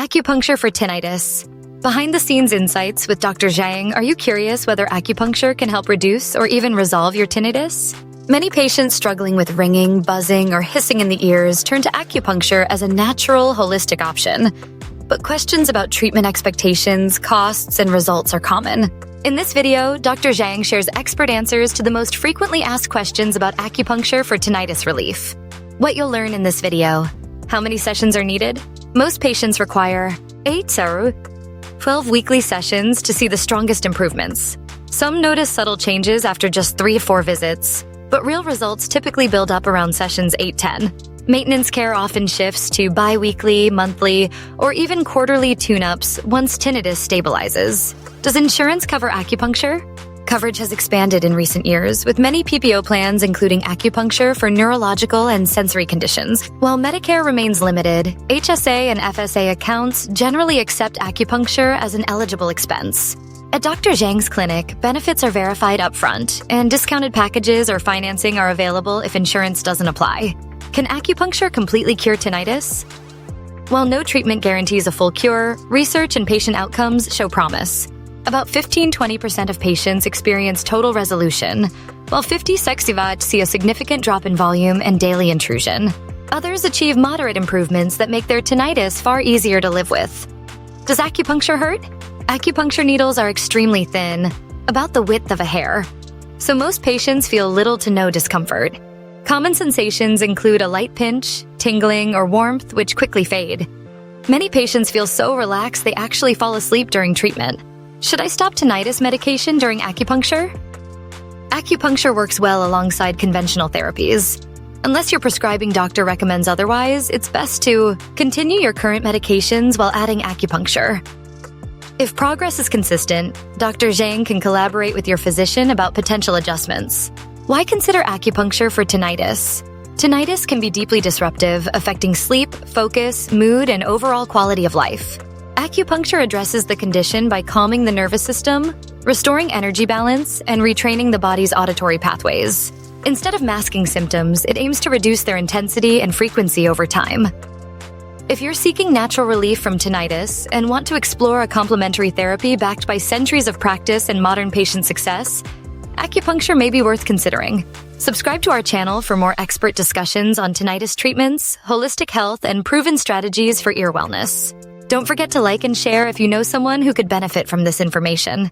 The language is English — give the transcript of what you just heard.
Acupuncture for tinnitus. Behind-the-scenes insights with Dr. Zhang. Are you curious whether acupuncture can help reduce or even resolve your tinnitus? Many patients struggling with ringing, buzzing, or hissing in the ears turn to acupuncture as a natural, holistic option. But questions about treatment expectations, costs, and results are common. In this video, Dr. Zhang shares expert answers to the most frequently asked questions about acupuncture for tinnitus relief. What you'll learn in this video: how many sessions are needed? Most patients require 8 to 12 weekly sessions to see the strongest improvements. Some notice subtle changes after just 3 or 4 visits, but real results typically build up around sessions 8-10. Maintenance care often shifts to bi-weekly, monthly, or even quarterly tune-ups once tinnitus stabilizes. Does insurance cover acupuncture? Coverage has expanded in recent years, with many PPO plans including acupuncture for neurological and sensory conditions. While Medicare remains limited, HSA and FSA accounts generally accept acupuncture as an eligible expense. At Dr. Zhang's clinic, benefits are verified upfront, and discounted packages or financing are available if insurance doesn't apply. Can acupuncture completely cure tinnitus? While no treatment guarantees a full cure, research and patient outcomes show promise. About 15–20% of patients experience total resolution, while 50% see a significant drop in volume and daily intrusion. Others achieve moderate improvements that make their tinnitus far easier to live with. Does acupuncture hurt? Acupuncture needles are extremely thin, about the width of a hair, so most patients feel little to no discomfort. Common sensations include a light pinch, tingling, or warmth, which quickly fade. Many patients feel so relaxed they actually fall asleep during treatment. Should I stop tinnitus medication during acupuncture? Acupuncture works well alongside conventional therapies. Unless your prescribing doctor recommends otherwise, it's best to continue your current medications while adding acupuncture. If progress is consistent, Dr. Zhang can collaborate with your physician about potential adjustments. Why consider acupuncture for tinnitus? Tinnitus can be deeply disruptive, affecting sleep, focus, mood, and overall quality of life. Acupuncture addresses the condition by calming the nervous system, restoring energy balance, and retraining the body's auditory pathways. Instead of masking symptoms, it aims to reduce their intensity and frequency over time. If you're seeking natural relief from tinnitus and want to explore a complementary therapy backed by centuries of practice and modern patient success, acupuncture may be worth considering. Subscribe to our channel for more expert discussions on tinnitus treatments, holistic health, and proven strategies for ear wellness. Don't forget to like and share if you know someone who could benefit from this information.